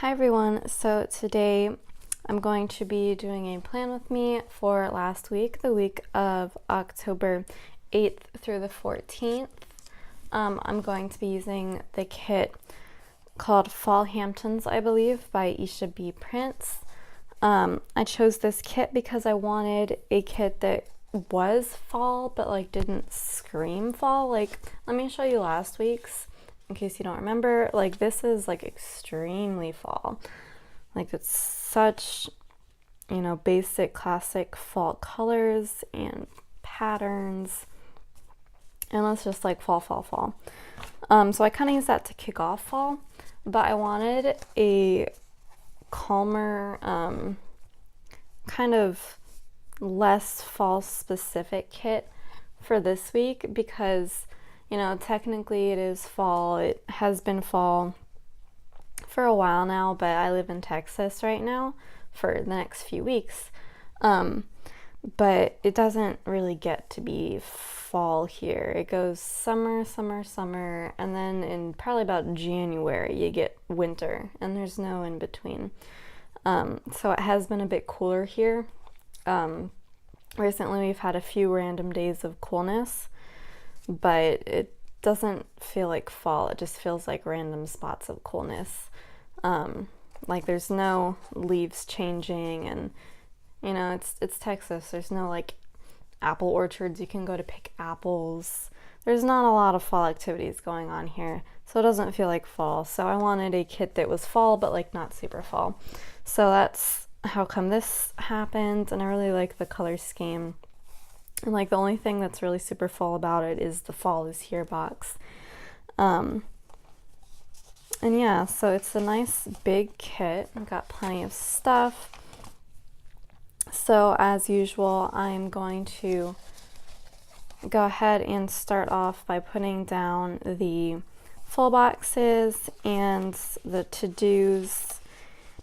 Hi everyone, so today I'm going to be doing a plan with me for last week, the week of October 8th through the 14th. I'm going to be using the kit called Fall Hamptons, I believe, by Esha B. Prince. I chose this kit because I wanted a kit that was fall but like didn't scream fall. Like, let me show you last week's in case you don't remember. Like, this is like extremely fall. Like, it's such, basic classic fall colors and patterns, and it's just like fall, fall, fall. So I kind of use that to kick off fall, but I wanted a calmer, kind of less fall specific kit for this week because technically it is fall. It has been fall for a while now, but I live in Texas right now for the next few weeks. But it doesn't really get to be fall here. It goes summer, summer, summer, and then in probably about January you get winter, and there's no in between. So it has been a bit cooler here. Recently we've had a few random days of coolness, but it doesn't feel like fall. It just feels like random spots of coolness. Like, there's no leaves changing, and it's Texas. There's no like apple orchards you can go to pick apples. There's not a lot of fall activities going on here, so it doesn't feel like fall. So I wanted a kit that was fall but like not super fall. So that's how come this happened, and I really like the color scheme. And like, the only thing that's really super fall about it is the fall is here box. And yeah, so it's a nice big kit. I've got plenty of stuff. So as usual, I'm going to go ahead and start off by putting down the full boxes and the to-dos,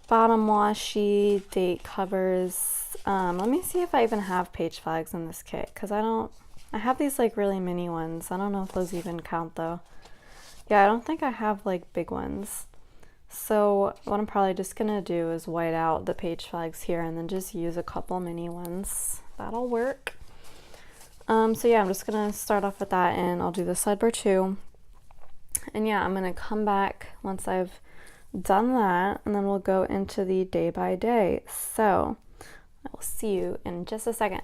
bottom washi, date covers. Let me see if I even have page flags in this kit, because I have these like really mini ones. I don't know if those even count though. Yeah, I don't think I have like big ones. So what I'm probably just gonna do is white out the page flags here and then just use a couple mini ones. That'll work. So yeah, I'm just gonna start off with that, and I'll do the sidebar too. And yeah, I'm gonna come back once I've done that, and then we'll go into the day by day. So I will see you in just a second.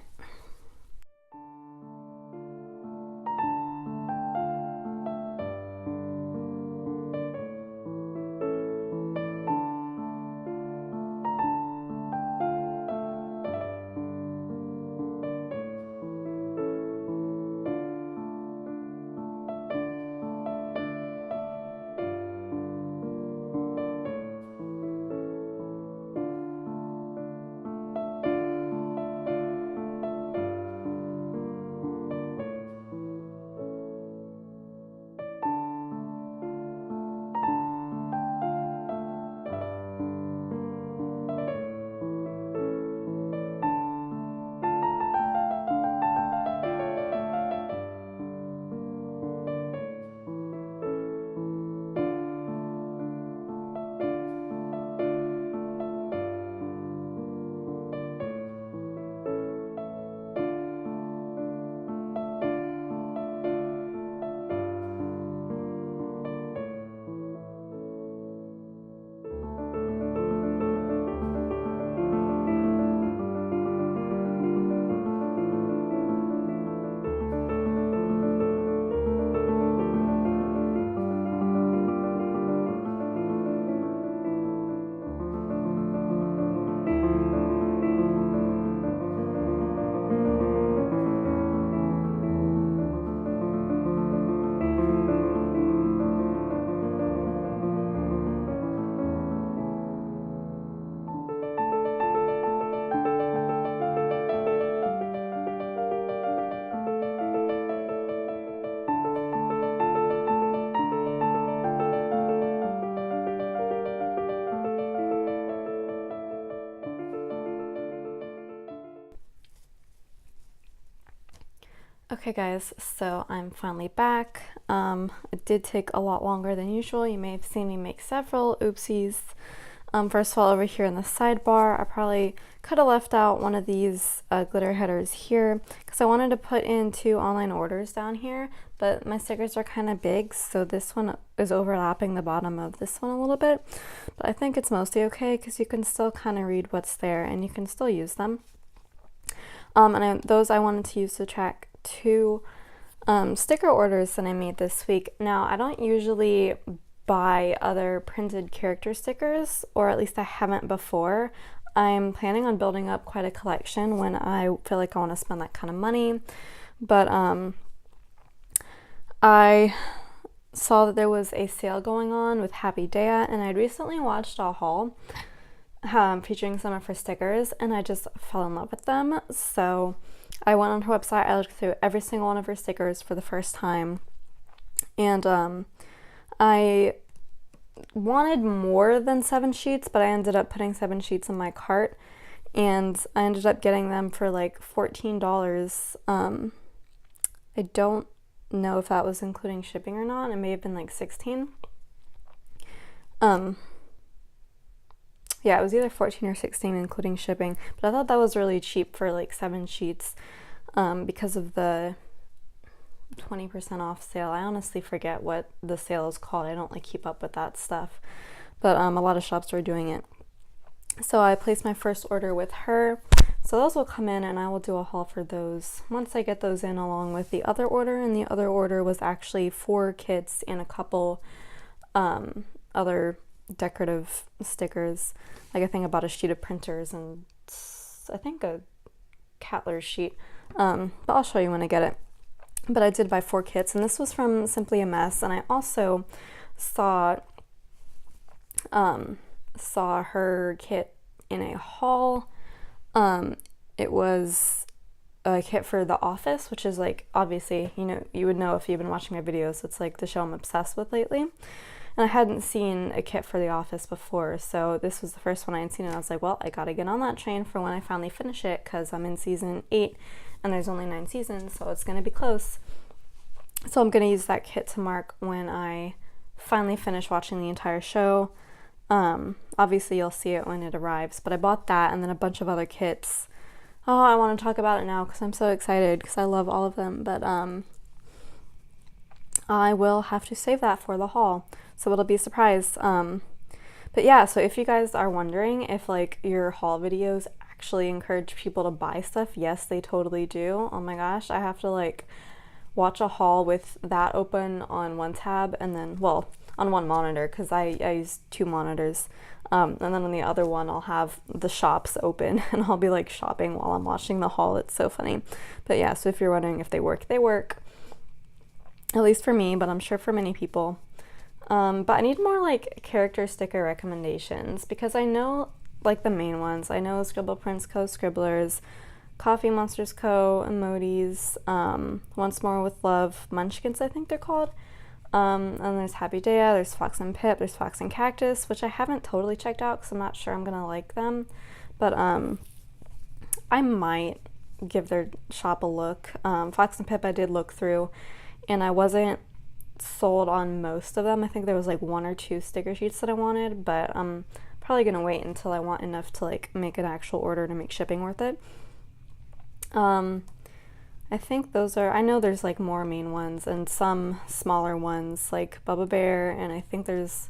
Okay guys, so I'm finally back. It did take a lot longer than usual. You may have seen me make several oopsies. First of all, over here in the sidebar, I probably could have left out one of these glitter headers here because I wanted to put in 2 online orders down here, but my stickers are kind of big, so this one is overlapping the bottom of this one a little bit. But I think it's mostly okay because you can still kind of read what's there and you can still use them. Those I wanted to use to track 2 sticker orders that I made this week. Now, I don't usually buy other printed character stickers, or at least I haven't before. I'm planning on building up quite a collection when I feel like I want to spend that kind of money. But I saw that there was a sale going on with Happy Dea, and I'd recently watched a haul featuring some of her stickers, and I just fell in love with them. So I went on her website, I looked through every single one of her stickers for the first time, and I wanted more than 7 sheets, but I ended up putting 7 sheets in my cart, and I ended up getting them for like $14. I don't know if that was including shipping or not. It may have been like 16. Yeah, it was either 14 or 16 including shipping, but I thought that was really cheap for like 7 sheets because of the 20% off sale. I honestly forget what the sale is called. I don't like keep up with that stuff, but a lot of shops were doing it. So I placed my first order with her. So those will come in and I will do a haul for those once I get those in, along with the other order. And the other order was actually 4 kits and a couple other decorative stickers. Like I think about a sheet of printers and I think a Cattler sheet. But I'll show you when I get it. But I did buy 4 kits, and this was from Simply a Mess. And I also saw her kit in a haul. It was a kit for The Office, which is like, obviously, you would know if you've been watching my videos, it's like the show I'm obsessed with lately. And I hadn't seen a kit for The Office before, so this was the first one I had seen, and I was like, well, I gotta get on that train for when I finally finish it, because I'm in season 8, and there's only 9 seasons, so it's gonna be close. So I'm gonna use that kit to mark when I finally finish watching the entire show. Obviously you'll see it when it arrives, but I bought that and then a bunch of other kits. Oh, I want to talk about it now because I'm so excited because I love all of them, but I will have to save that for the haul, so it'll be a surprise. But yeah, so if you guys are wondering if like your haul videos actually encourage people to buy stuff, yes, they totally do. Oh my gosh, I have to like watch a haul with that open on one tab and then, well, on one monitor because I use 2 monitors, and then on the other one I'll have the shops open and I'll be like shopping while I'm watching the haul. It's so funny. But yeah, so if you're wondering if they work, they work, at least for me, but I'm sure for many people. But I need more like character sticker recommendations because I know like the main ones. I know Scribble Prints Co., Scribblers, Coffee Monsters Co., Emojis, Once More with Love, Munchkins I think they're called. And there's Happy Dea, there's Fox and Pip, there's Fox and Cactus, which I haven't totally checked out because I'm not sure I'm gonna like them, but I might give their shop a look. Fox and Pip I did look through, and I wasn't sold on most of them. I think there was like 1 or 2 sticker sheets that I wanted, but I'm probably gonna wait until I want enough to like make an actual order to make shipping worth it. I think those are, I know there's like more main ones and some smaller ones like Bubba Bear, and I think there's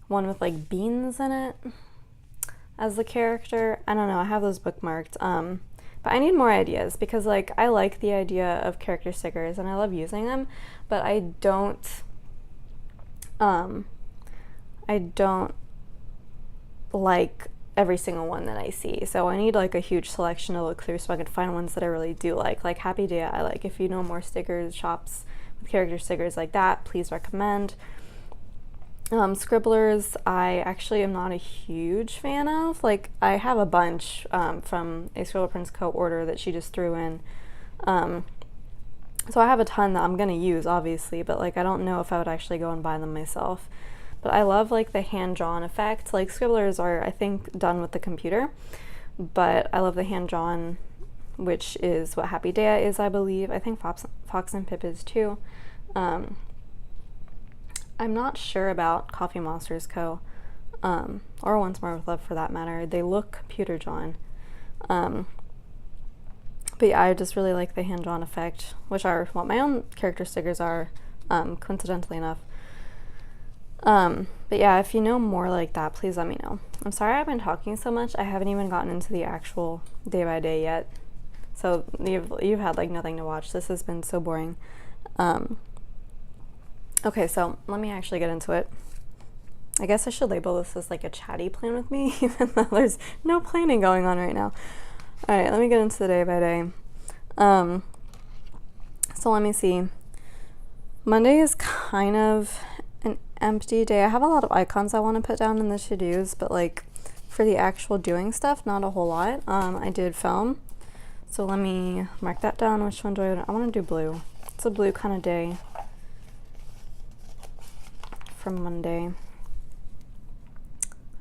one with like beans in it as the character. I don't know, I have those bookmarked. But I need more ideas because like I like the idea of character stickers and I love using them, but I don't like every single one that I see. So I need like a huge selection to look through so I can find ones that I really do like Happy Dea. I like. If you know more stickers, shops with character stickers like that, please recommend. Scribblers, I actually am not a huge fan of. Like I have a bunch from a Scribble Prints Co. order that she just threw in. So I have a ton that I'm gonna use obviously, but like I don't know if I would actually go and buy them myself. But I love like the hand-drawn effect. Like Scribblers are, I think, done with the computer, but I love the hand-drawn, which is what Happy Dea is, I believe. I think Fox and Pip is too. I'm not sure about Coffee Monsters Co. or Once More with Love for that matter. They look computer drawn. But yeah, I just really like the hand-drawn effect, which are what my own character stickers are, coincidentally enough. But yeah, if you know more like that, please let me know. I'm sorry I've been talking so much. I haven't even gotten into the actual day by day yet. So you've had like nothing to watch. This has been so boring. Okay, so let me actually get into it. I guess I should label this as like a chatty plan with me, even though there's no planning going on right now. All right, let me get into the day by day. So let me see. Monday is kind of an empty day. I have a lot of icons I want to put down in the to-dos, but like for the actual doing stuff, not a whole lot. I did film, so let me mark that down. Which one do I want to do? Blue. It's a blue kind of day for Monday.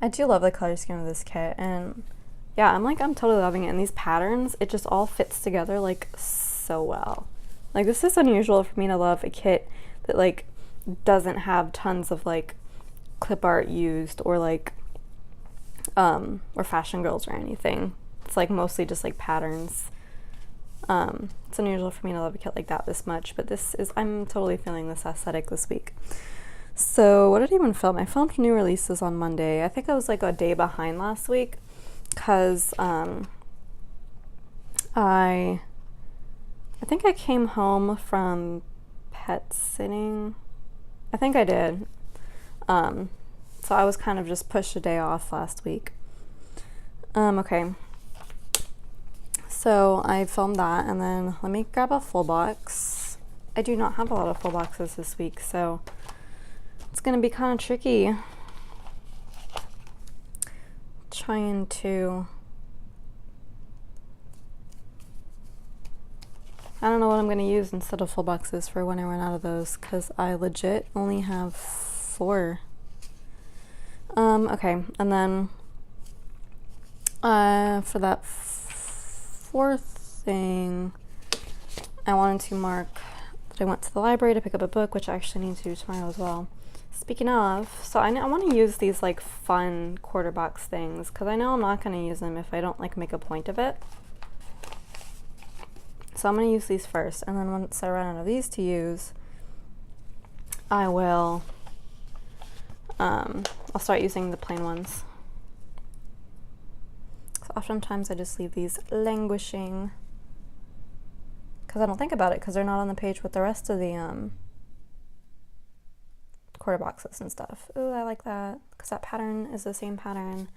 I do love the color scheme of this kit, and yeah, I'm totally loving it. And these patterns, it just all fits together like so well. Like, this is unusual for me to love a kit that like doesn't have tons of like clip art used or like or fashion girls or anything. It's like mostly just like patterns. It's unusual for me to love a kit like that this much, but I'm totally feeling this aesthetic this week. So what did I even film? I filmed new releases on Monday. I think I was like a day behind last week because I think I came home from pet sitting. I think I did. So I was kind of just pushed a day off last week. Okay. So I filmed that, and then let me grab a full box. I do not have a lot of full boxes this week, so it's gonna be kind of tricky trying to, I don't know what I'm gonna use instead of full boxes for when I run out of those, because I legit only have 4. Okay, and then for that 4th thing, I wanted to mark that I went to the library to pick up a book, which I actually need to do tomorrow as well. Speaking of, so I want to use these like fun quarter box things, because I know I'm not going to use them if I don't like make a point of it. So I'm going to use these first, and then once I run out of these to use, I will I'll start using the plain ones. So oftentimes I just leave these languishing because I don't think about it, because they're not on the page with the rest of the quarter boxes and stuff. Ooh, I like that because that pattern is the same pattern.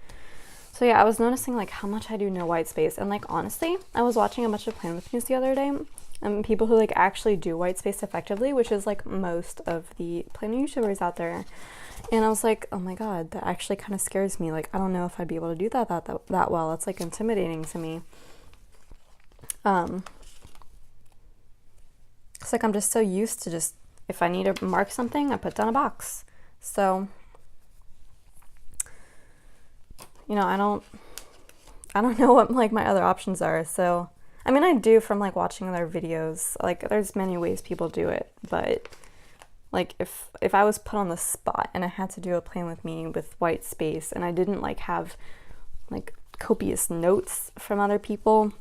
So yeah, I was noticing like how much I do know white space, and like honestly, I was watching a bunch of Plan With Me's the other day, and people who like actually do white space effectively, which is like most of the planner YouTubers out there. And I was like, oh my god, that actually kind of scares me. Like, I don't know if I'd be able to do that well. It's like intimidating to me. It's like I'm just so used to just, if I need to mark something, I put down a box. So, you know, I don't know what like my other options are. So, I mean, I do from like watching other videos. Like, there's many ways people do it, but like if I was put on the spot and I had to do a Plan With Me with white space, and I didn't like have like copious notes from other people's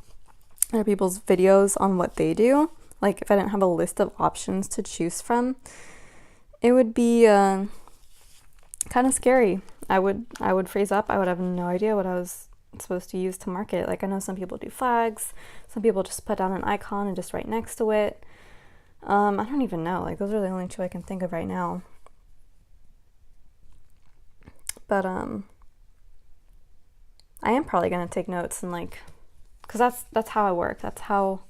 videos on what they do, like if I didn't have a list of options to choose from, it would be kind of scary. I would freeze up. I would have no idea what I was supposed to use to mark it. Like, I know some people do flags, some people just put down an icon and just write next to it. I don't even know. Like, those are the only 2 I can think of right now. But I am probably gonna take notes and like, because that's how I work. That's how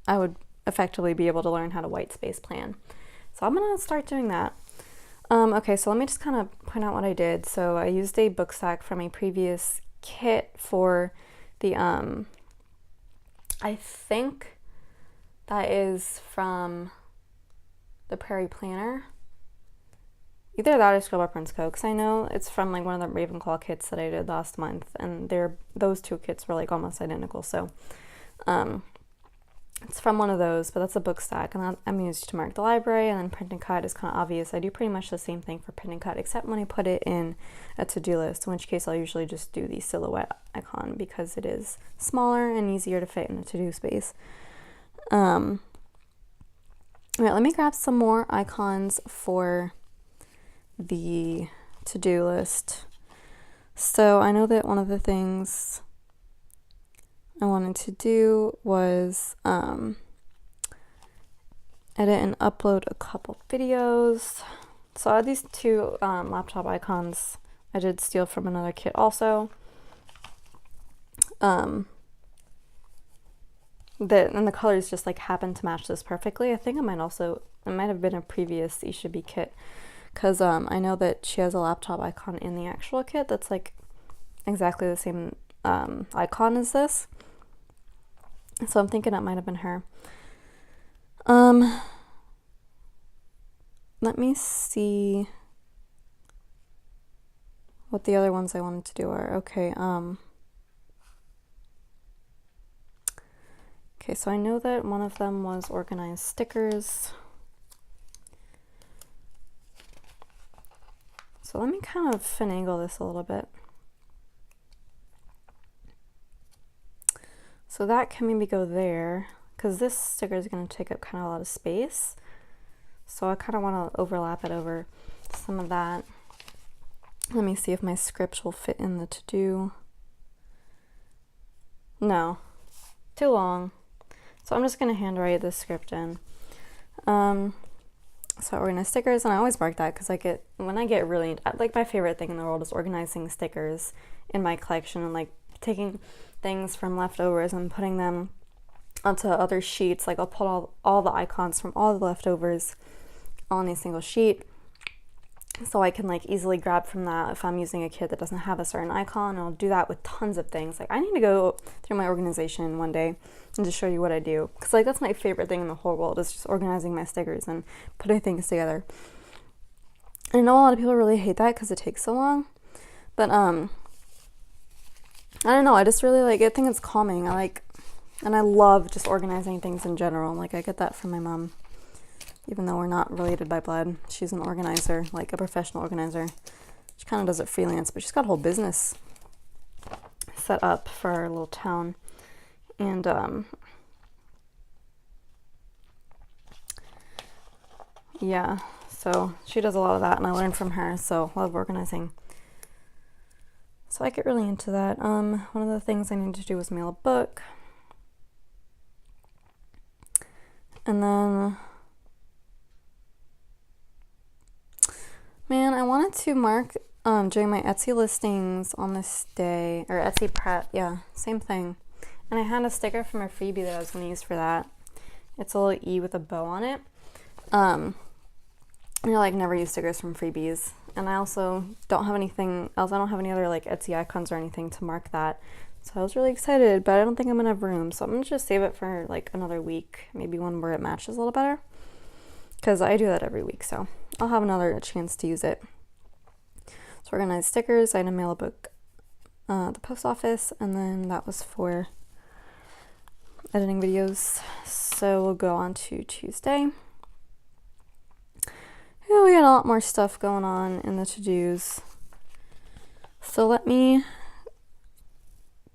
I would effectively be able to learn how to white space plan. So I'm gonna start doing that. Okay, so let me just kind of point out what I did. So I used a book stack from a previous kit for the I think that is from the Prairie Planner. Either that or Scribble Prince Co. Because I know it's from like one of the Ravenclaw kits that I did last month, and those 2 kits were like almost identical. So It's from one of those, but that's a book stack, and I'm used to mark the library, and then print and cut is kind of obvious. I do pretty much the same thing for print and cut, except when I put it in a to-do list, in which case I'll usually just do the silhouette icon because it is smaller and easier to fit in the to-do space. All right, let me grab some more icons for the to-do list. So I know that one of the things I wanted to do was edit and upload a couple videos. So I had these two laptop icons I did steal from another kit also. And the colors just like happen to match this perfectly. I think it might have been a previous Esha B kit, because I know that she has a laptop icon in the actual kit that's like exactly the same icon as this. So I'm thinking it might have been her. Let me see what the other ones I wanted to do are. Okay, okay, so I know that one of them was organized stickers. So let me kind of finagle this a little bit. So that can maybe go there, because this sticker is going to take up kind of a lot of space. So I kind of want to overlap it over some of that. Let me see if my script will fit in the to-do. No, too long. So I'm just going to handwrite this script in. So organize stickers, and I always mark that because when I get really, like, my favorite thing in the world is organizing stickers in my collection and like taking things from leftovers and putting them onto other sheets. Like I'll put all the icons from all the leftovers on a single sheet, so I can like easily grab from that if I'm using a kit that doesn't have a certain icon. And I'll do that with tons of things. Like I need to go through my organization one day and just show you what I do, because like that's my favorite thing in the whole world, is just organizing my stickers and putting things together. And I know a lot of people really hate that because it takes so long, but I don't know, I just really like it. I think it's calming. And I love just organizing things in general. Like I get that from my mom, even though we're not related by blood. She's an organizer, like a professional organizer. She kind of does it freelance, but she's got a whole business set up for our little town. And yeah, so she does a lot of that, and I learned from her, so I love organizing. So I get really into that. One of the things I needed to do was mail a book. And then, man, I wanted to mark doing my Etsy listings on this day, or Etsy prep, yeah, same thing. And I had a sticker from a freebie that I was going to use for that. It's a little E with a bow on it. You know, like, never use stickers from freebies. And I also don't have anything else. I don't have any other like Etsy icons or anything to mark that. So I was really excited, but I don't think I'm gonna have room. So I'm gonna just save it for like another week, maybe one where it matches a little better, because I do that every week. So I'll have another chance to use it. So organize stickers. I had to mail a book at the post office, and then that was for editing videos. So we'll go on to Tuesday. Yeah, we got a lot more stuff going on in the to-dos. So let me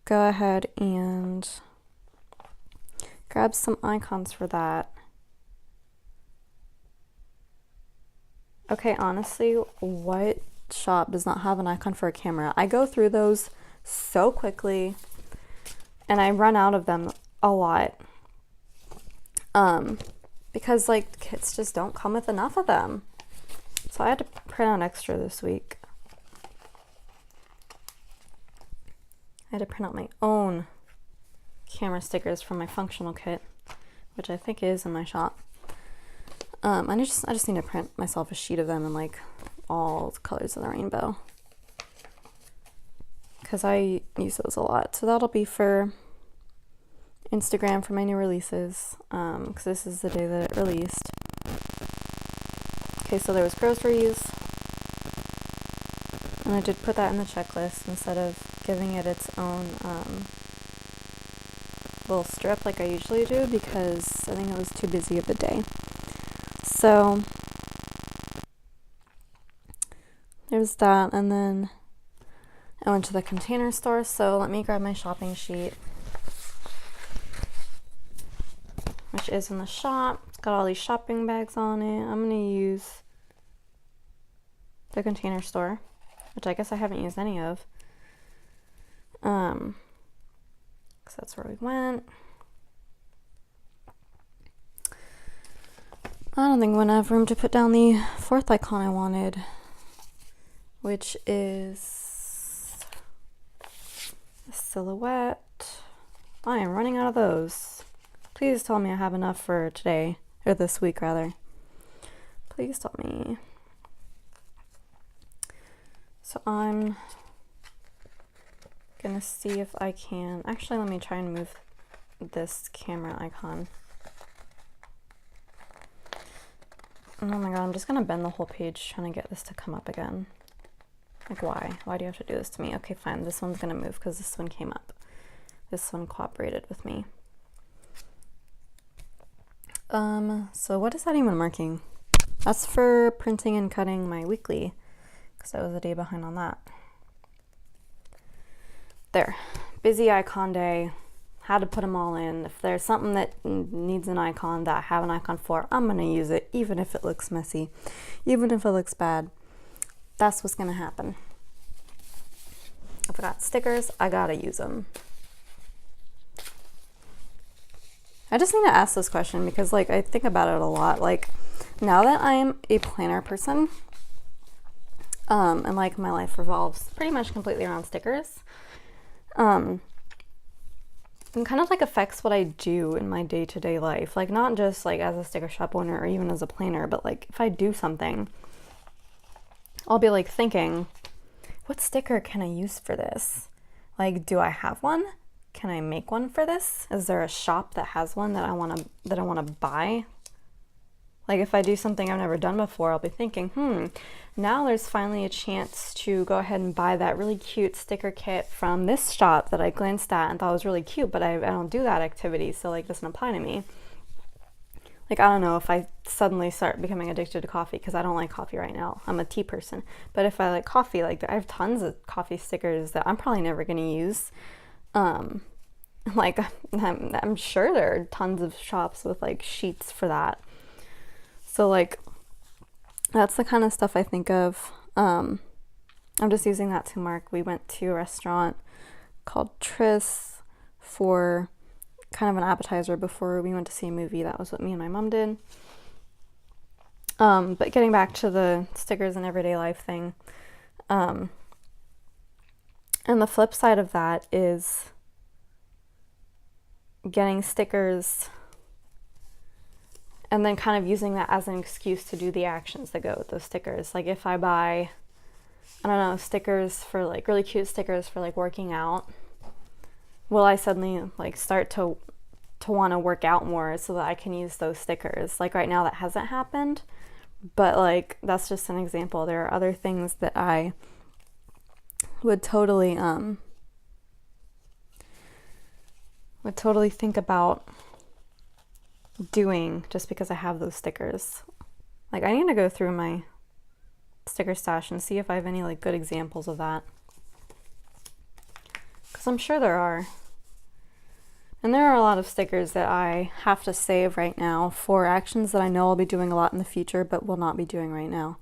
go ahead and grab some icons for that. Okay, honestly, what shop does not have an icon for a camera? I go through those so quickly, and I run out of them a lot. Because like kits just don't come with enough of them. So I had to print out extra this week. I had to print out my own camera stickers from my functional kit, which I think is in my shop. I just need to print myself a sheet of them in like all the colors of the rainbow, because I use those a lot. So that'll be for Instagram for my new releases, because this is the day that it released. Okay, so there was groceries, and I did put that in the checklist instead of giving it its own little strip like I usually do because I think it was too busy of a day. So there's that, and then I went to the Container Store, so let me grab my shopping sheet, which is in the shop. It's got all these shopping bags on it. I'm gonna use the Container Store, which I guess I haven't used any of, because that's where we went. I don't think I'm gonna have room to put down the fourth icon I wanted, which is a silhouette. I am running out of those. Please tell me I have enough for today, or this week rather. Please tell me. So I'm gonna see if I can, actually let me try and move this camera icon. Oh my god, I'm just gonna bend the whole page trying to get this to come up again. Like, why? Why do you have to do this to me? Okay, fine, this one's gonna move because this one came up. This one cooperated with me. So what is that even marking? That's for printing and cutting my weekly, because I was a day behind on that. There, busy icon day. Had to put them all in. If there's something that needs an icon that I have an icon for, I'm gonna use it, even if it looks messy, even if it looks bad. That's what's gonna happen. If I got stickers, I gotta use them. I just need to ask this question because, like, I think about it a lot. Like, now that I'm a planner person, and like my life revolves pretty much completely around stickers, it kind of like affects what I do in my day-to-day life. Like, not just like as a sticker shop owner or even as a planner, but like if I do something, I'll be like thinking, what sticker can I use for this? Like, do I have one? Can I make one for this? Is there a shop that has one that I want to buy? Like, if I do something I've never done before, I'll be thinking, now there's finally a chance to go ahead and buy that really cute sticker kit from this shop that I glanced at and thought was really cute, but I don't do that activity, so like, it doesn't apply to me. Like, I don't know if I suddenly start becoming addicted to coffee, because I don't like coffee right now. I'm a tea person. But if I like coffee, like, I have tons of coffee stickers that I'm probably never going to use. Like, I'm sure there are tons of shops with like sheets for that. So like, that's the kind of stuff I think of. I'm just using that to mark. We went to a restaurant called Tris for kind of an appetizer before we went to see a movie. That was what me and my mom did. But getting back to the stickers and everyday life thing, and the flip side of that is getting stickers and then kind of using that as an excuse to do the actions that go with those stickers. Like, if I buy, I don't know, stickers for like really cute stickers for like working out, will I suddenly like start to want to work out more so that I can use those stickers? Like, right now that hasn't happened, but like, that's just an example. There are other things that I would totally think about doing just because I have those stickers. Like, I need to go through my sticker stash and see if I have any like good examples of that, because I'm sure there are. And there are a lot of stickers that I have to save right now for actions that I know I'll be doing a lot in the future but will not be doing right now.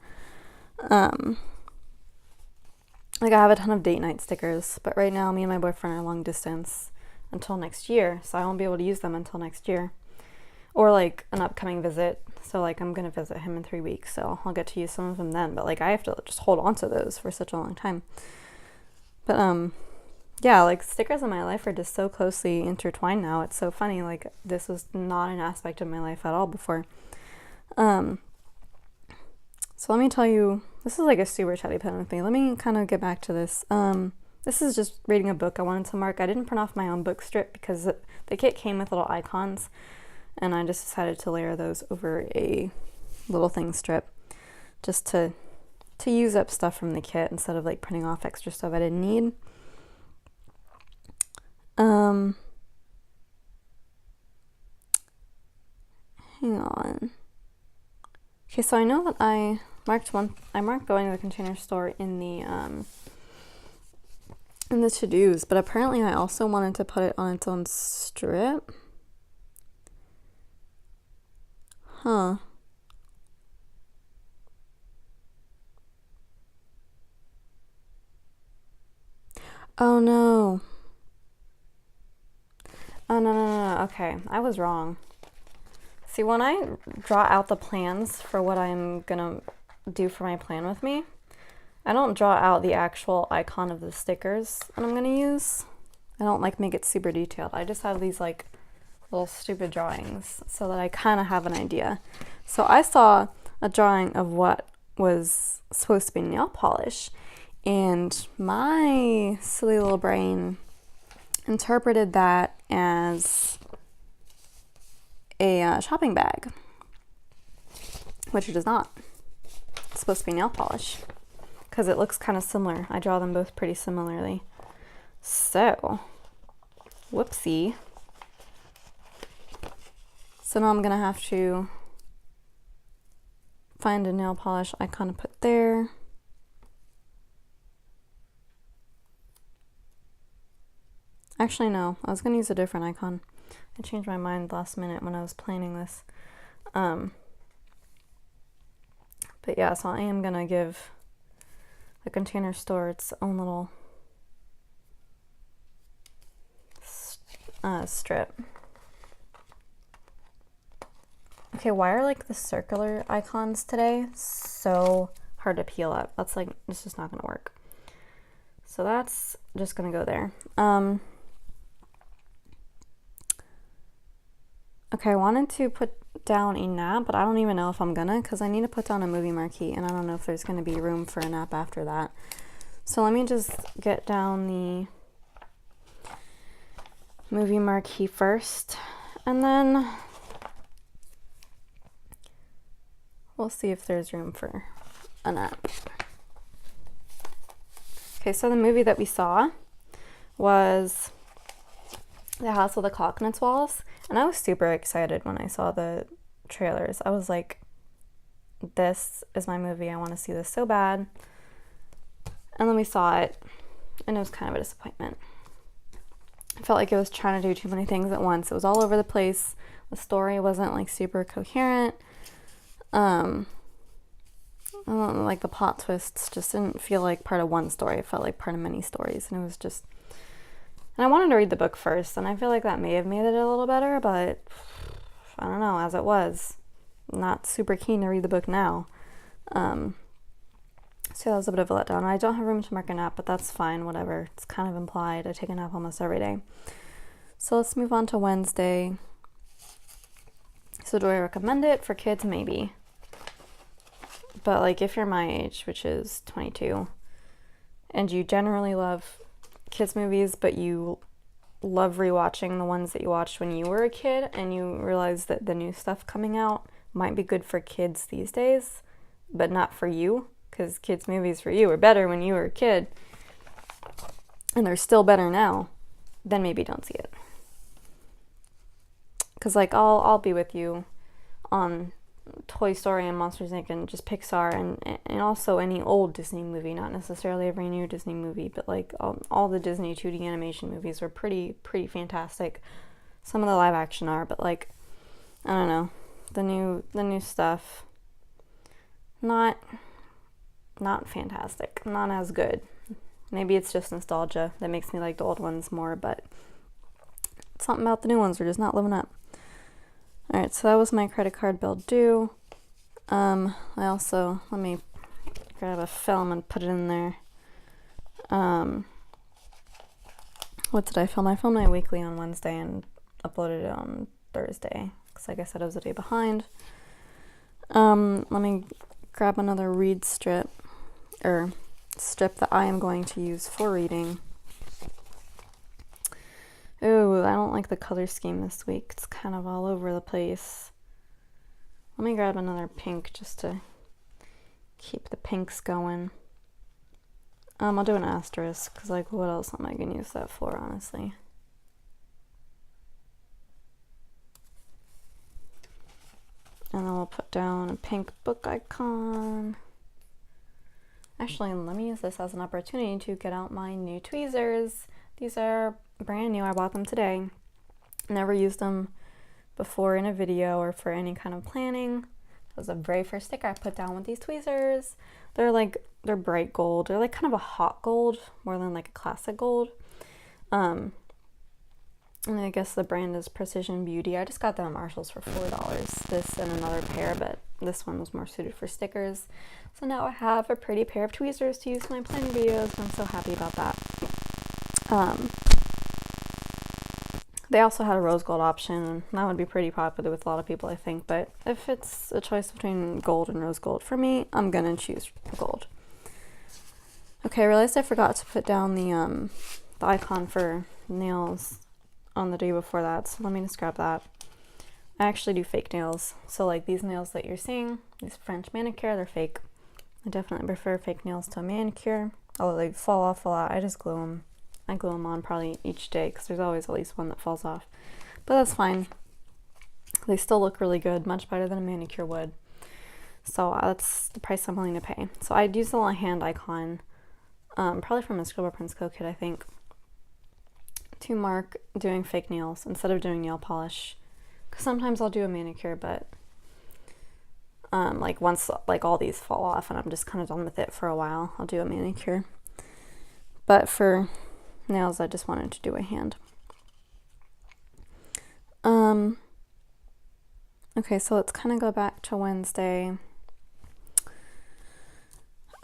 Like, I have a ton of date night stickers, but right now me and my boyfriend are long distance until next year, so I won't be able to use them until next year. Or like an upcoming visit. So like, I'm gonna visit him in 3 weeks, so I'll get to use some of them then, but like, I have to just hold on to those for such a long time. But yeah, like, stickers in my life are just so closely intertwined now. It's so funny. Like, this was not an aspect of my life at all before. So let me tell you, this is like a super chatty pen with me. Let me kind of get back to this. This is just reading a book I wanted to mark. I didn't print off my own book strip because the kit came with little icons, and I just decided to layer those over a little thing strip just to use up stuff from the kit instead of like printing off extra stuff I didn't need. Hang on. Okay, so I know that I marked going to the Container Store in the to-dos, but apparently I also wanted to put it on its own strip. Huh. Oh no. Oh no. Okay, I was wrong. See, when I draw out the plans for what I'm gonna do for my plan with me, I don't draw out the actual icon of the stickers that I'm gonna use. I don't like make it super detailed. I just have these like little stupid drawings so that I kind of have an idea. So I saw a drawing of what was supposed to be nail polish, and my silly little brain interpreted that as a shopping bag, which it is not. It's supposed to be nail polish because it looks kind of similar. I draw them both pretty similarly. So, whoopsie. So now I'm gonna have to find a nail polish icon to put there. Actually, no, I was gonna use a different icon. I changed my mind last minute when I was planning this. But yeah, so I am gonna give the Container Store its own little strip. Okay, why are like the circular icons today so hard to peel up? That's like, it's just not gonna work. So that's just gonna go there. Okay, I wanted to put down a nap, but I don't even know if I'm gonna, because I need to put down a movie marquee, and I don't know if there's gonna be room for a nap after that. So let me just get down the movie marquee first, and then we'll see if there's room for a nap. Okay, so the movie that we saw was The House with the Clock in Its Walls, and I was super excited when I saw the trailers. I was like, this is my movie. I want to see this so bad. And then we saw it, and it was kind of a disappointment. I felt like it was trying to do too many things at once. It was all over the place. The story wasn't like super coherent. Like the plot twists just didn't feel like part of one story. It felt like part of many stories, and it was just. And I wanted to read the book first, and I feel like that may have made it a little better, but I don't know. As it was, not super keen to read the book now. So that was a bit of a letdown. I don't have room to mark a nap, but that's fine. Whatever. It's kind of implied. I take a nap almost every day. So let's move on to Wednesday. So do I recommend it for kids? Maybe. But like if you're my age, which is 22, and you generally love kids movies, but you love rewatching the ones that you watched when you were a kid, and you realize that the new stuff coming out might be good for kids these days, but not for you, because kids movies for you were better when you were a kid, and they're still better now, then maybe don't see it. Because like I'll be with you on Toy Story and Monsters Inc. and just Pixar and also any old Disney movie, not necessarily every new Disney movie, but like all the Disney 2D animation movies were pretty fantastic. Some of the live action are, but like I don't know, the new stuff not fantastic, not as good. Maybe it's just nostalgia that makes me like the old ones more, but something about the new ones are just not living up. Alright, so that was my credit card bill due. Let me grab a film and put it in there. What did I film? I filmed my weekly on Wednesday and uploaded it on Thursday, because like I said, I was a day behind. Let me grab another read strip, or strip that I am going to use for reading. Ooh, I don't like the color scheme this week. It's kind of all over the place. Let me grab another pink just to keep the pinks going. I'll do an asterisk, because like what else am I going to use that for, honestly? And then we'll put down a pink book icon. Actually, let me use this as an opportunity to get out my new tweezers. These are brand new. I bought them today. Never used them before in a video or for any kind of planning. That was the very first sticker I put down with these tweezers. They're bright gold. They're like kind of a hot gold more than like a classic gold. And I guess the brand is Precision Beauty. I just got them at Marshall's for $4. This and another pair, but this one was more suited for stickers. So now I have a pretty pair of tweezers to use in my planning videos, and I'm so happy about that. They also had a rose gold option, and that would be pretty popular with a lot of people, I think. But if it's a choice between gold and rose gold for me, I'm gonna choose gold. Okay, I realized I forgot to put down the icon for nails on the day before that, so let me just grab that. I actually do fake nails, so like these nails that you're seeing, these French manicure, they're fake. I definitely prefer fake nails to a manicure, although they fall off a lot. I just glue them. I glue them on probably each day because there's always at least one that falls off, but that's fine. They still look really good, much better than a manicure would. So that's the price I'm willing to pay. So I'd use the little hand icon, probably from a Scribble Prince Co kit, I think, to mark doing fake nails instead of doing nail polish. Because sometimes I'll do a manicure, but like once like all these fall off and I'm just kind of done with it for a while, I'll do a manicure. But for nails, I just wanted to do a hand. Okay, so let's kind of go back to Wednesday.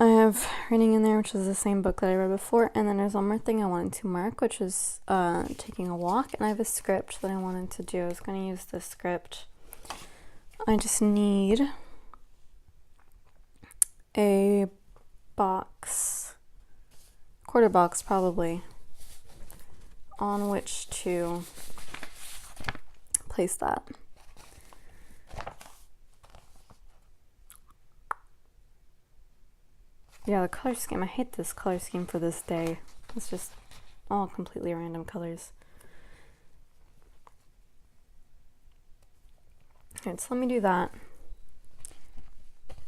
I have reading in there, which is the same book that I read before, and then there's one more thing I wanted to mark, which is taking a walk, and I have a script that I wanted to do. I was going to use this script. I just need a box, quarter box probably, on which to place that. Yeah, the color scheme, I hate this color scheme for this day. It's just all completely random colors. Alright, so let me do that.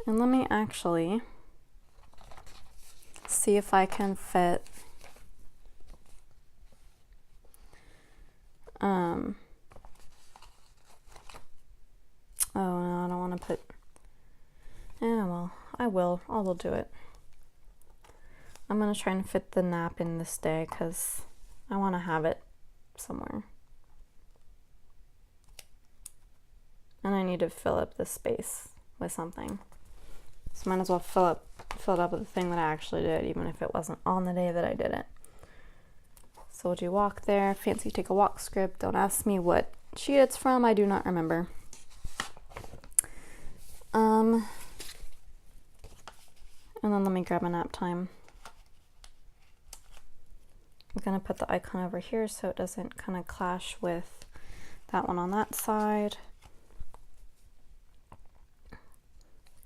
And let me actually see if I can fit oh no, I don't want to put, well, I will do it. I'm going to try and fit the nap in this day because I want to have it somewhere. And I need to fill up the space with something. So might as well fill it up with the thing that I actually did, even if it wasn't on the day that I did it. So we'll do walk there. Fancy take a walk script. Don't ask me what sheet it's from. I do not remember. And then let me grab a nap time. I'm going to put the icon over here so it doesn't kind of clash with that one on that side.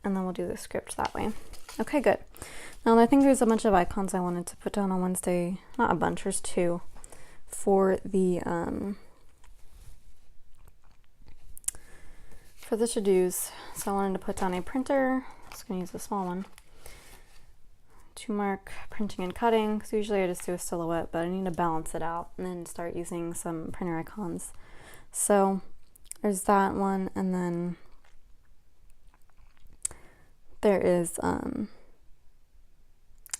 And then we'll do the script that way. Okay, good. Now I think there's a bunch of icons I wanted to put down on Wednesday. Not a bunch, there's two. For the to-dos. So I wanted to put down a printer. I'm just going to use the small one to mark printing and cutting, because usually I just do a silhouette, but I need to balance it out and then start using some printer icons. So there's that one, and then there is I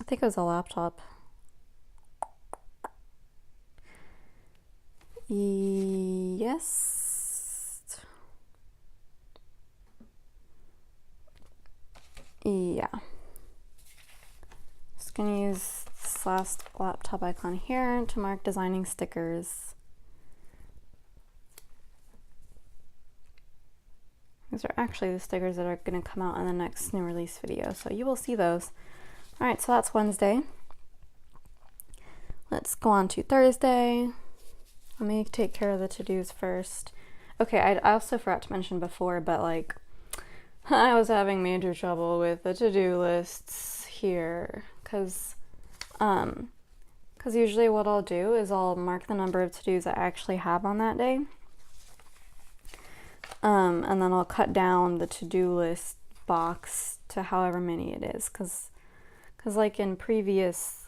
think it was a laptop. Yes. Yeah. Just gonna use this last laptop icon here to mark designing stickers. These are actually the stickers that are going to come out in the next new release video, so you will see those. Alright, so that's Wednesday. Let's go on to Thursday. Let me take care of the to-dos first. Okay, I also forgot to mention before, but like, I was having major trouble with the to-do lists here, because usually what I'll do is I'll mark the number of to-dos I actually have on that day. And then I'll cut down the to-do list box to however many it is, because like in previous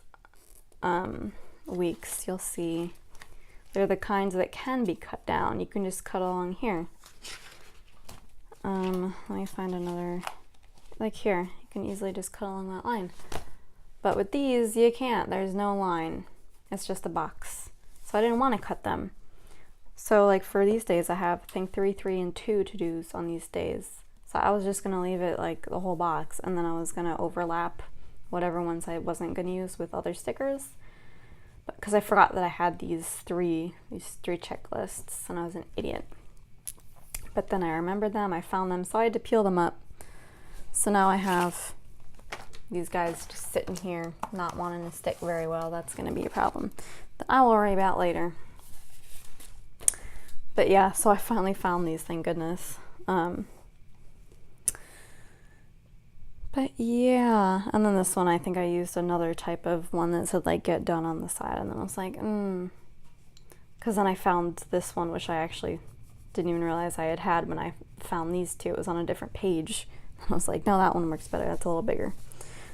weeks, you'll see they're the kinds that can be cut down. You can just cut along here. Let me find another, like here, you can easily just cut along that line. But with these, you can't. There's no line. It's just a box. So I didn't want to cut them. So like for these days, I have, I think, 3, 3, and 2 to-dos on these days. So I was just going to leave it like the whole box, and then I was going to overlap whatever ones I wasn't going to use with other stickers. Because I forgot that I had these three checklists, and I was an idiot. But then I remembered them, I found them, so I had to peel them up. So now I have these guys just sitting here, not wanting to stick very well. That's going to be a problem that I will worry about later. But yeah, so I finally found these, thank goodness. But yeah, and then this one, I think I used another type of one that said like get done on the side, and then I was like, because then I found this one, which I actually didn't even realize I had when I found these two. It was on a different page. I was like, no, that one works better. That's a little bigger.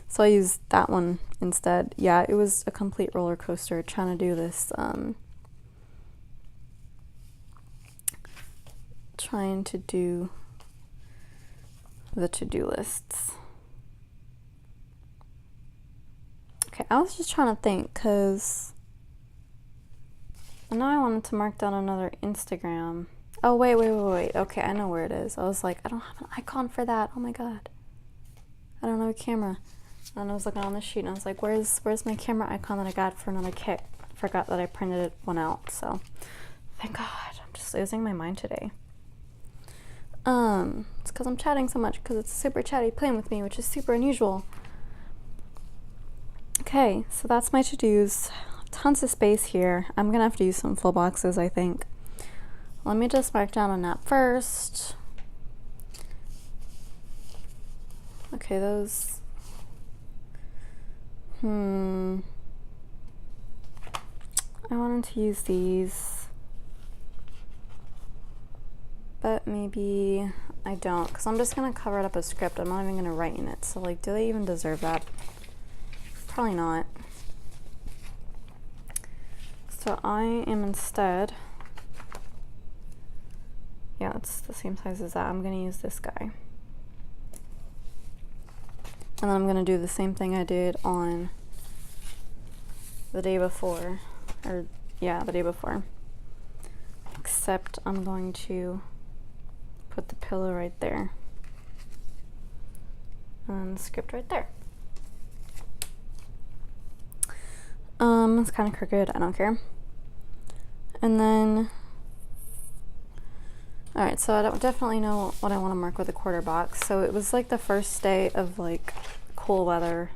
So I used that one instead. Yeah, it was a complete roller coaster trying to do this, trying to do the to-do lists. Okay, I was just trying to think, because I know I wanted to mark down another Instagram. Oh, wait. Okay, I know where it is. I was like, I don't have an icon for that. Oh my god. I don't have a camera. And I was looking on the sheet, and I was like, where's my camera icon that I got for another kit? Forgot that I printed one out, so thank god. I'm just losing my mind today. It's because I'm chatting so much, because it's super chatty playing with me, which is super unusual. Okay, so that's my to-dos. Tons of space here. I'm gonna have to use some full boxes, I think. Let me just mark down on that first. Okay, those. I wanted to use these, but maybe I don't, because I'm just gonna cover it up with script. I'm not even gonna write in it. So like, do they even deserve that? Probably not. So I am instead, yeah, it's the same size as that. I'm gonna use this guy. And then I'm gonna do the same thing I did on the day before, or yeah, the day before. Except I'm going to put the pillow right there. And the script right there. It's kind of crooked, I don't care. And then, alright, so I don't definitely know what I want to mark with a quarter box. So it was like the first day of like cool weather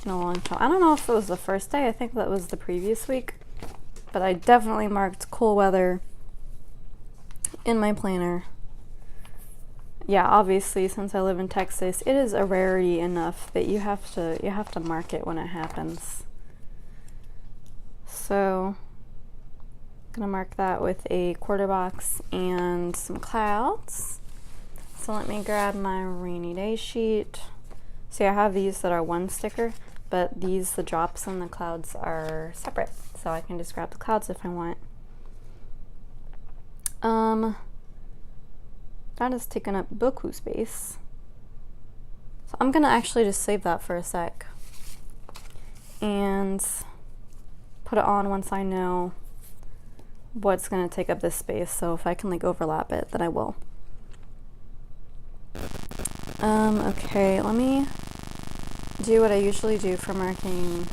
in a long time. I don't know if it was the first day, I think that was the previous week. But I definitely marked cool weather in my planner. Yeah, obviously, since I live in Texas, it is a rarity enough that you have to mark it when it happens. So I'm gonna mark that with a quarter box and some clouds. So let me grab my rainy day sheet. See, I have these that are one sticker, but these, the drops and the clouds, are separate. So I can just grab the clouds if I want. That is taking up beaucoup space. So I'm gonna actually just save that for a sec and put it on once I know what's gonna take up this space. So if I can like overlap it, then I will. Okay, let me do what I usually do for marking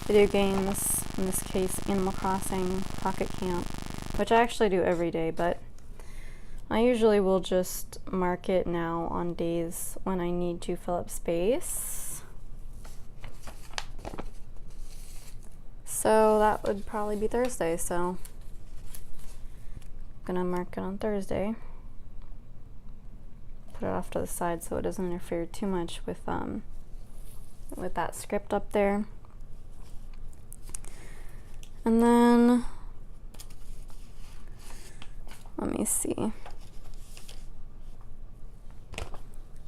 video games, in this case Animal Crossing Pocket Camp, which I actually do every day, but I usually will just mark it now on days when I need to fill up space. So that would probably be Thursday, so I'm gonna mark it on Thursday. Put it off to the side so it doesn't interfere too much with that script up there. And then let me see.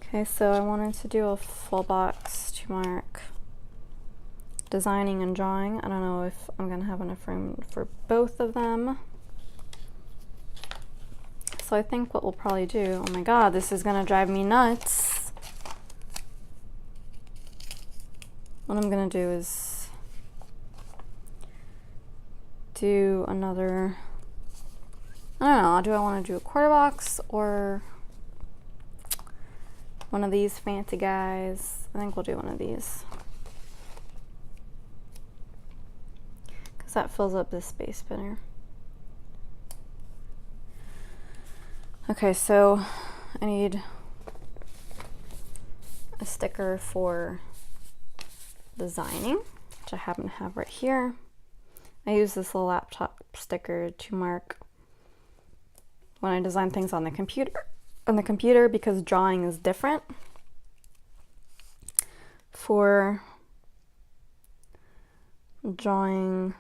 Okay, so I wanted to do a full box to mark designing and drawing. I don't know if I'm gonna have enough room for both of them. So I think what we'll probably do, oh my god, this is gonna drive me nuts. What I'm gonna do is do another, I don't know, do I wanna do a quarter box or one of these fancy guys? I think we'll do one of these, because that fills up this space better. Okay, so I need a sticker for designing, which I happen to have right here. I use this little laptop sticker to mark when I design things on the computer, because drawing is different. For drawing,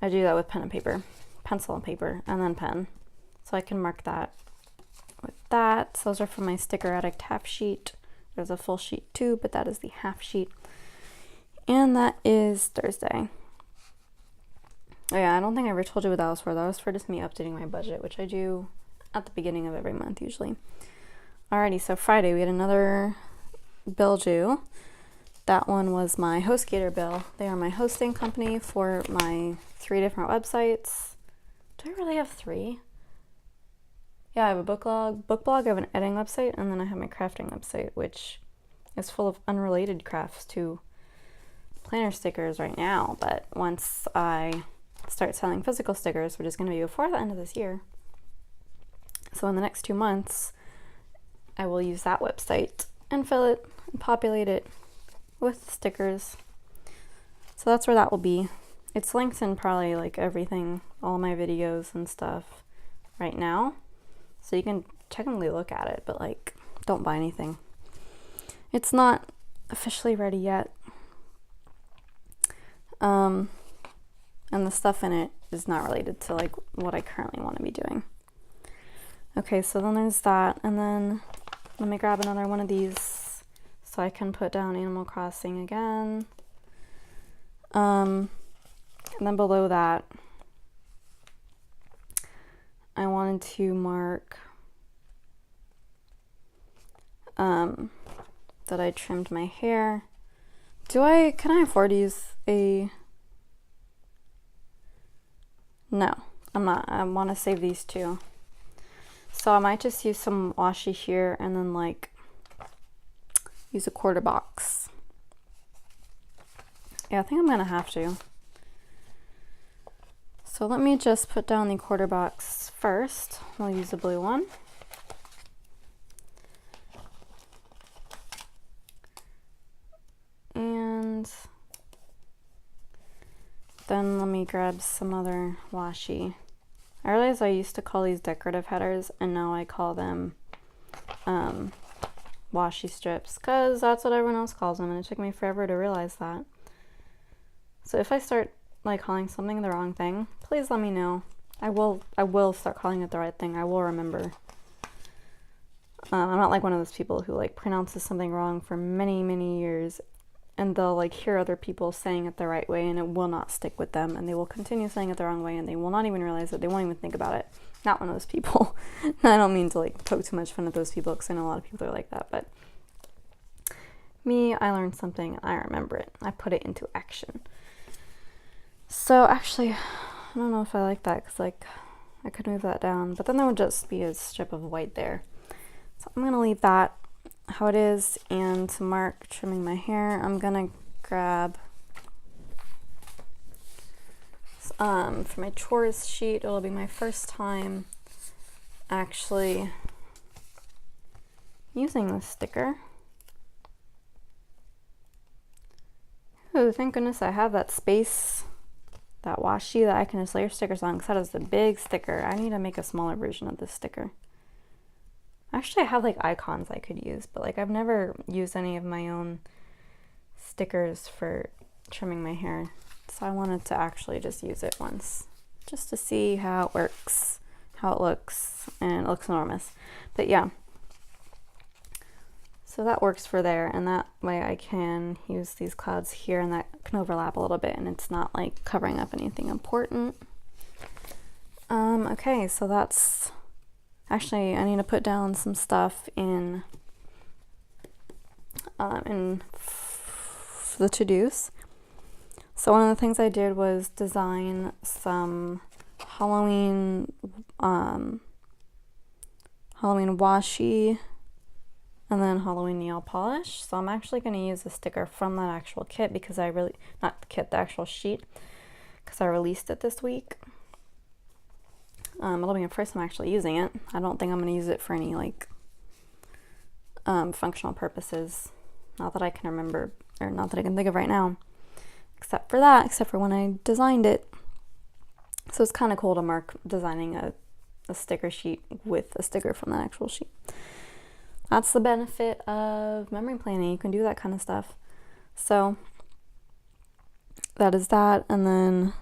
I do that with pen and paper, pencil and paper, and then pen. So I can mark that with that. So those are from my Sticker Addict half sheet. There's a full sheet too, but that is the half sheet. And that is Thursday. Oh yeah, I don't think I ever told you what that was for. That was for just me updating my budget, which I do at the beginning of every month usually. Alrighty, so Friday we had another bill due. That one was my HostGator bill. They are my hosting company for my 3 different websites. Do I really have 3? Yeah, I have a book blog, I have an editing website, and then I have my crafting website, which is full of unrelated crafts to planner stickers right now. But once I start selling physical stickers, which is going to be before the end of this year, so in the next 2 months, I will use that website and fill it and populate it with stickers. So that's where that will be. It's linked in probably like everything, all my videos and stuff right now. So you can technically look at it, but like, don't buy anything. It's not officially ready yet. And the stuff in it is not related to like what I currently want to be doing. Okay, so then there's that, and then let me grab another one of these so I can put down Animal Crossing again. And then below that, I wanted to mark that I trimmed my hair. Can I afford to use a... No, I'm not. I want to save these two. So I might just use some washi here and then like use a quarter box. Yeah, I think I'm gonna have to. So let me just put down the quarter box first. I'll use the blue one. And then let me grab some other washi. I realize I used to call these decorative headers, and now I call them washi strips, because that's what everyone else calls them, and it took me forever to realize that. So if I start like calling something the wrong thing, please let me know. I will start calling it the right thing. I will remember. I'm not like one of those people who like pronounces something wrong for many, many years, and they'll like hear other people saying it the right way and it will not stick with them, and they will continue saying it the wrong way and they will not even realize it. They won't even think about it. Not one of those people. I don't mean to like poke too much fun at those people, because I know a lot of people are like that, but me, I learned something, I remember it. I put it into action. So actually, I don't know if I like that, because like I could move that down, but then there would just be a strip of white there. So I'm gonna leave that how it is, and to mark trimming my hair, I'm gonna grab for my chores sheet. It'll be my first time actually using this sticker. Oh, thank goodness I have that space, that washi that I can just layer stickers on, because that is the big sticker. I need to make a smaller version of this sticker. Actually, I have like icons I could use, but like I've never used any of my own stickers for trimming my hair. So I wanted to actually just use it once, just to see how it works how it looks, and it looks enormous. But yeah, so that works for there, and that way I can use these clouds here, and that can overlap a little bit, and it's not like covering up anything important. Okay, so that's actually, I need to put down some stuff in the to-dos. So one of the things I did was design some Halloween washi and then Halloween nail polish. So I'm actually going to use a sticker from that actual kit because not the kit, the actual sheet, because I released it this week. It'll be the first time I'm actually using it. I don't think I'm going to use it for any like functional purposes. Not that I can remember, or not that I can think of right now, except for when I designed it. So it's kind of cool to mark designing a sticker sheet with a sticker from that actual sheet. That's the benefit of memory planning. You can do that kind of stuff. So that is that. And then,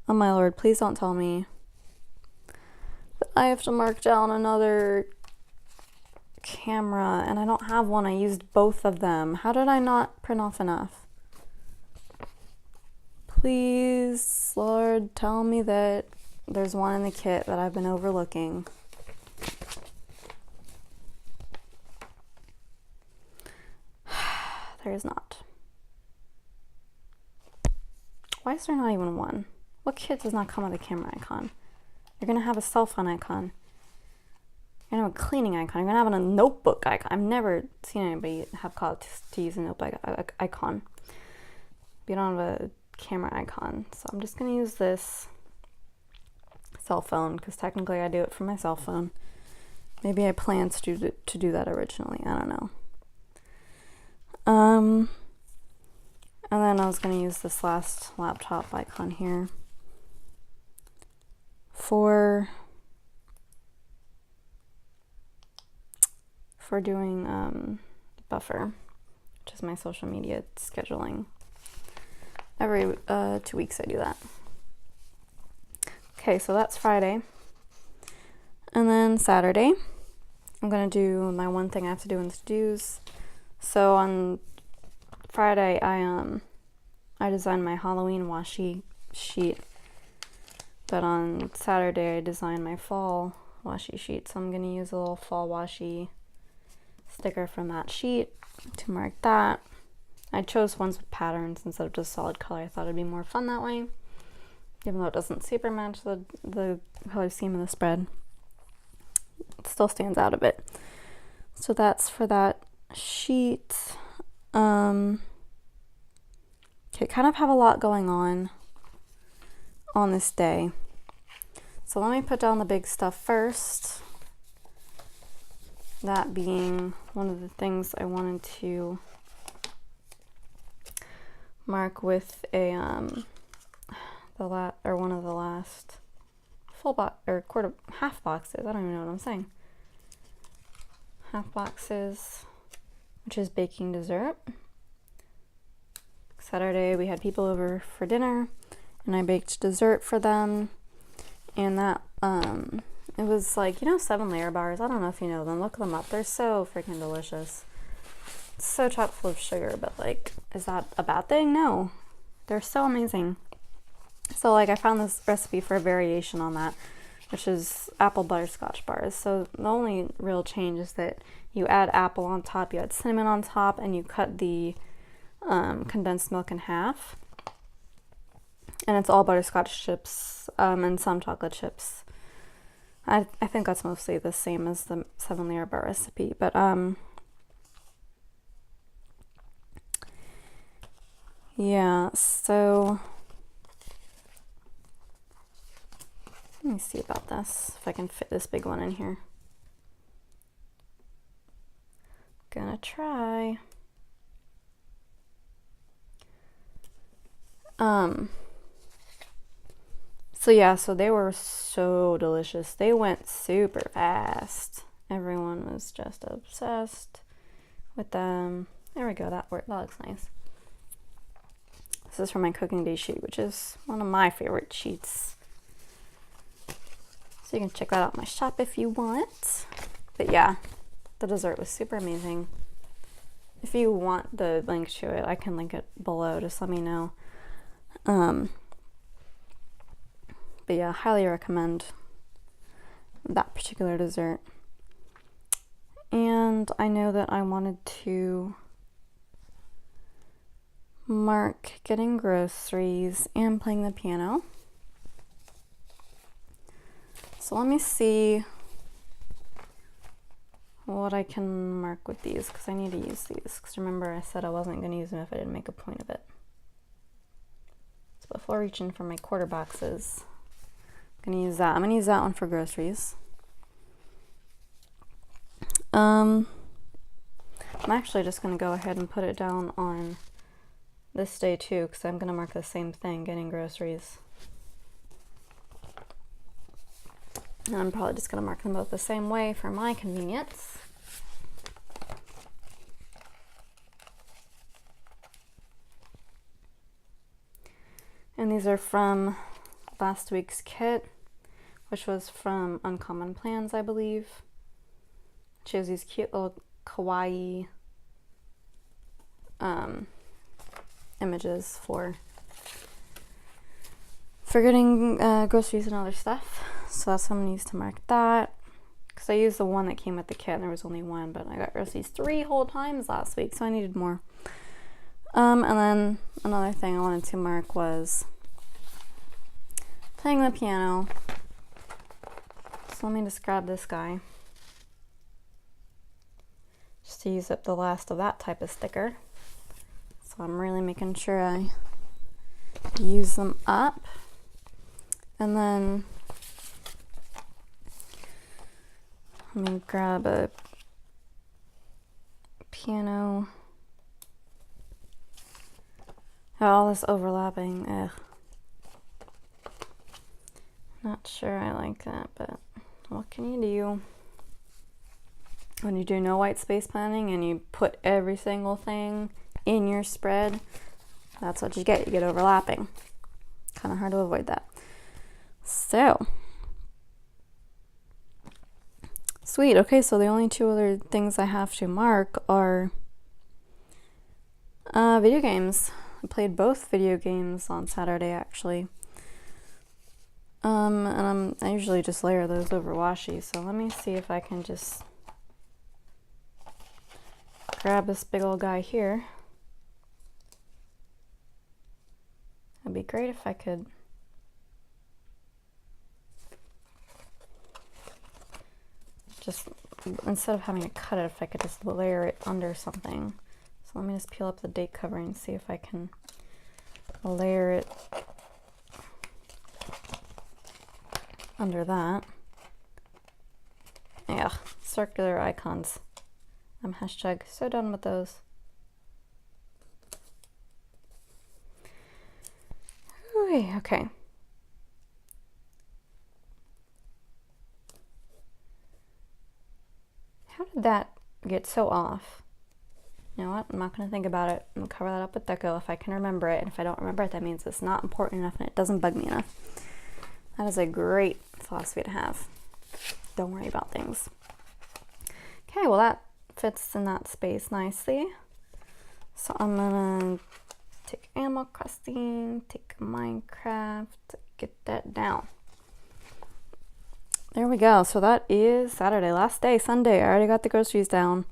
oh my lord, please don't tell me that I have to mark down another camera, and I don't have one. I used both of them. How did I not print off enough? Please, Lord, tell me that there's one in the kit that I've been overlooking. There is not. Why is there not even one? What kit does not come with a camera icon? You're gonna have a cell phone icon. You're gonna have a cleaning icon. You're gonna have a notebook icon. I've never seen anybody have called to use a notebook icon. But you don't have a camera icon. So I'm just gonna use this cell phone because technically I do it from my cell phone. Maybe I planned to do that originally. I don't know. And then I was gonna use this last laptop icon here for doing Buffer, which is my social media scheduling. Every 2 weeks I do that. Okay, so that's Friday. And then Saturday, I'm gonna do my one thing I have to do in the to-dos. So on Friday, I designed my Halloween washi sheet, but on Saturday I designed my fall washi sheet. So I'm gonna use a little fall washi sticker from that sheet to mark that. I chose ones with patterns instead of just solid color. I thought it'd be more fun that way, even though it doesn't super match the color scheme of the spread. It still stands out a bit. So that's for that sheet. Okay, kind of have a lot going on this day. So let me put down the big stuff first. That being one of the things I wanted to mark with a one of the last full box or half boxes. I don't even know what I'm saying. Half boxes, which is baking dessert. Saturday we had people over for dinner, and I baked dessert for them, and that it was like, 7-layer bars. I don't know if you know them. Look them up. They're so freaking delicious. It's so chock full of sugar, but like, is that a bad thing? No. They're so amazing. So like, I found this recipe for a variation on that, which is apple butterscotch bars. So the only real change is that you add apple on top, you add cinnamon on top, and you cut the condensed milk in half. And it's all butterscotch chips and some chocolate chips. I think that's mostly the same as the 7-layer bar recipe, but yeah, so let me see about this, if I can fit this big one in here. Gonna try. So yeah, so they were so delicious. They went super fast. Everyone was just obsessed with them. There we go, that worked. That looks nice. This is from my cooking day sheet, which is one of my favorite sheets. So you can check that out in my shop if you want. But yeah, the dessert was super amazing. If you want the link to it, I can link it below. Just let me know. But yeah, highly recommend that particular dessert. And I know that I wanted to mark getting groceries and playing the piano. So let me see what I can mark with these, because I need to use these. Because remember, I said I wasn't going to use them if I didn't make a point of it. So before reaching for my quarter boxes, I'm going to use that. I'm going to use that one for groceries. I'm actually just going to go ahead and put it down on this day too, because I'm going to mark the same thing, getting groceries. And I'm probably just going to mark them both the same way for my convenience. And these are from last week's kit, which was from Uncommon Plans, I believe. She has these cute little kawaii images for getting groceries and other stuff. So that's what I'm going to use to mark that. Because I used the one that came with the kit and there was only one, but I got groceries 3 whole times last week, so I needed more. And then another thing I wanted to mark was playing the piano. So let me just grab this guy, just to use up the last of that type of sticker. So I'm really making sure I use them up. And then let me grab a piano. All this overlapping, ugh. Not sure I like that, but what can you do? When you do no white space planning and you put every single thing in your spread, that's what you get. You get overlapping. Kind of hard to avoid that. So, sweet. Okay, so the only 2 other things I have to mark are video games. I played both video games on Saturday, actually. And I usually just layer those over washi, so let me see if I can just grab this big old guy here. It'd be great if I could just, instead of having to cut it, if I could just layer it under something. So let me just peel up the date cover and see if I can layer it under that. Yeah, circular icons. I'm hashtag so done with those. Okay. How did that get so off? You know what? I'm not going to think about it. I'm going to cover that up with deco if I can remember it. And if I don't remember it, that means it's not important enough and it doesn't bug me enough. That is a great philosophy to have. Don't worry about things. Okay, well that fits in that space nicely. So I'm going to take Animal Crossing, take Minecraft, get that down. There we go. So that is Saturday, last day, Sunday. I already got the groceries down.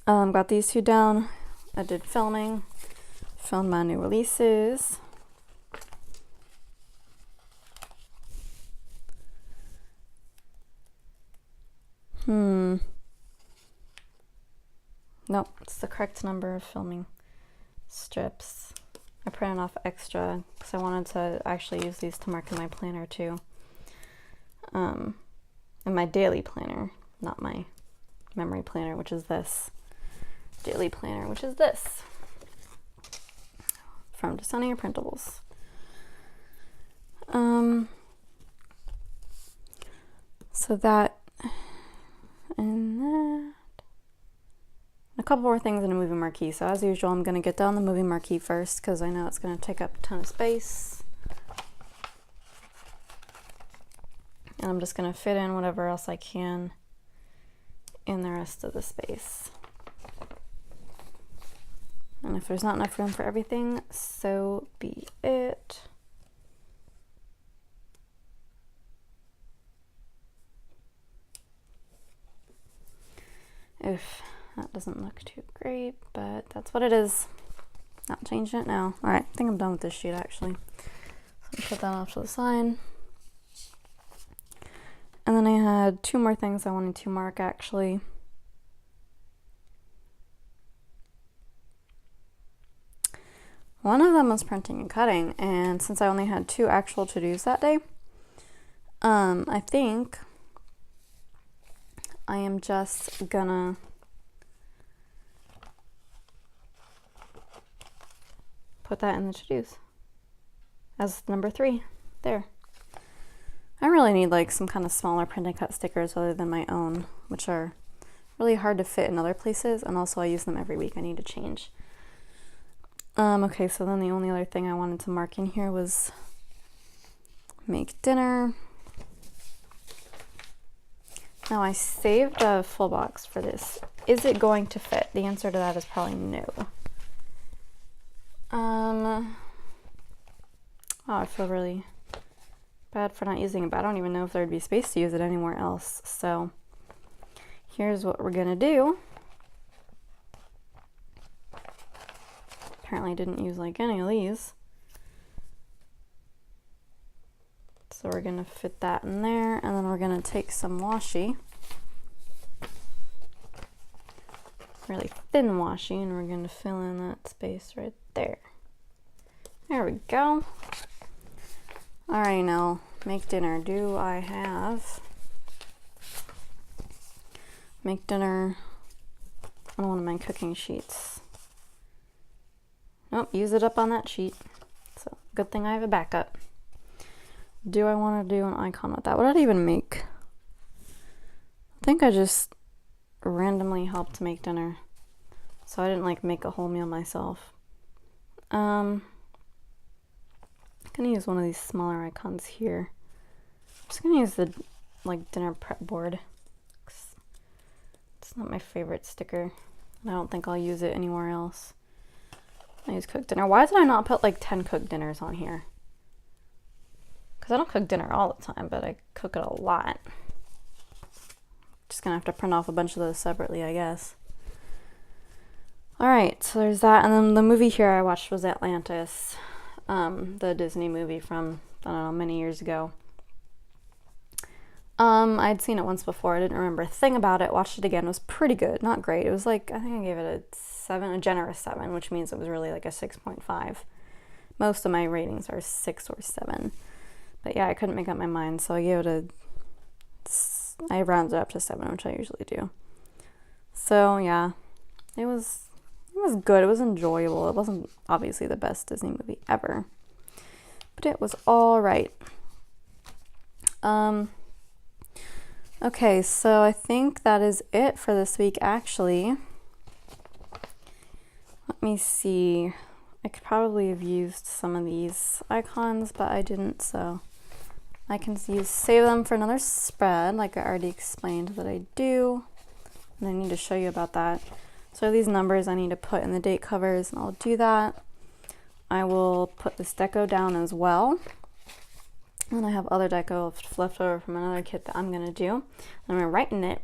Got these 2 down. I did filmed my new releases. Nope, it's the correct number of filming strips. I printed off extra because I wanted to actually use these to mark in my planner too. In my daily planner, not my memory planner, which is this. Daily planner, which is this. From Designing Your Printables. So that and that. A couple more things in a movie marquee. So as usual, I'm going to get down the movie marquee first because I know it's going to take up a ton of space. And I'm just going to fit in whatever else I can in the rest of the space. And if there's not enough room for everything, so be it. If that doesn't look too great, but that's what it is. Not changing it now. All right, I think I'm done with this sheet actually. So put that off to the side. And then I had two more things I wanted to mark actually. One of them was printing and cutting, and since I only had two actual to-dos that day, I think I am just gonna put that in the to-dos as number 3 there. I really need like some kind of smaller print and cut stickers other than my own, which are really hard to fit in other places, and also I use them every week. I need to change. Okay, so then the only other thing I wanted to mark in here was make dinner. Now I saved a full box for this. Is it going to fit? The answer to that is probably no. Oh, I feel really bad for not using it, but I don't even know if there'd be space to use it anywhere else. So here's what we're gonna do. Apparently didn't use like any of these. So we're gonna fit that in there, and then we're gonna take some washi, really thin washi, and we're gonna fill in that space right there. There we go. All right, now make dinner. Do I have make dinner on one of my cooking sheets? Nope, use it up on that sheet. So good thing I have a backup. Do I want to do an icon with that? What did I even make? I think I just randomly helped make dinner, so I didn't like make a whole meal myself. I'm gonna use one of these smaller icons here. I'm just gonna use the like dinner prep board. It's not my favorite sticker, and I don't think I'll use it anywhere else. I use cooked dinner. Why did I not put like 10 cooked dinners on here? Because I don't cook dinner all the time, but I cook it a lot. Just gonna have to print off a bunch of those separately, I guess. All right, so there's that. And then the movie here I watched was Atlantis, the Disney movie from, I don't know, many years ago. I'd seen it once before. I didn't remember a thing about it. Watched it again. It was pretty good. Not great. It was like, I think I gave it a 7, a generous 7, which means it was really like a 6.5. Most of my ratings are 6 or 7. But yeah, I couldn't make up my mind, so I gave it I rounded it up to 7, which I usually do. So yeah, it was good. It was enjoyable. It wasn't obviously the best Disney movie ever, but it was all right. Okay, so I think that is it for this week, actually. Let me see. I could probably have used some of these icons, but I didn't, so I can save them for another spread, like I already explained that I do. And I need to show you about that. So these numbers I need to put in the date covers, and I'll do that. I will put this deco down as well. And I have other deco left over from another kit that I'm going to do. I'm going to write in it,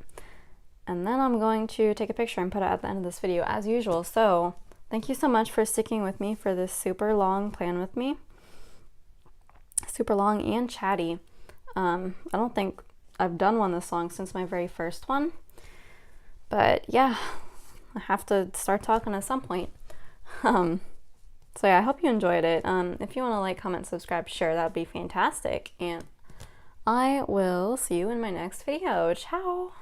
and then I'm going to take a picture and put it at the end of this video as usual. So thank you so much for sticking with me for this super long plan with me. Super long and chatty. I don't think I've done one this long since my very first one. But yeah, I have to start talking at some point. So yeah, I hope you enjoyed it. If you want to like, comment, subscribe, share, that would be fantastic. And I will see you in my next video. Ciao!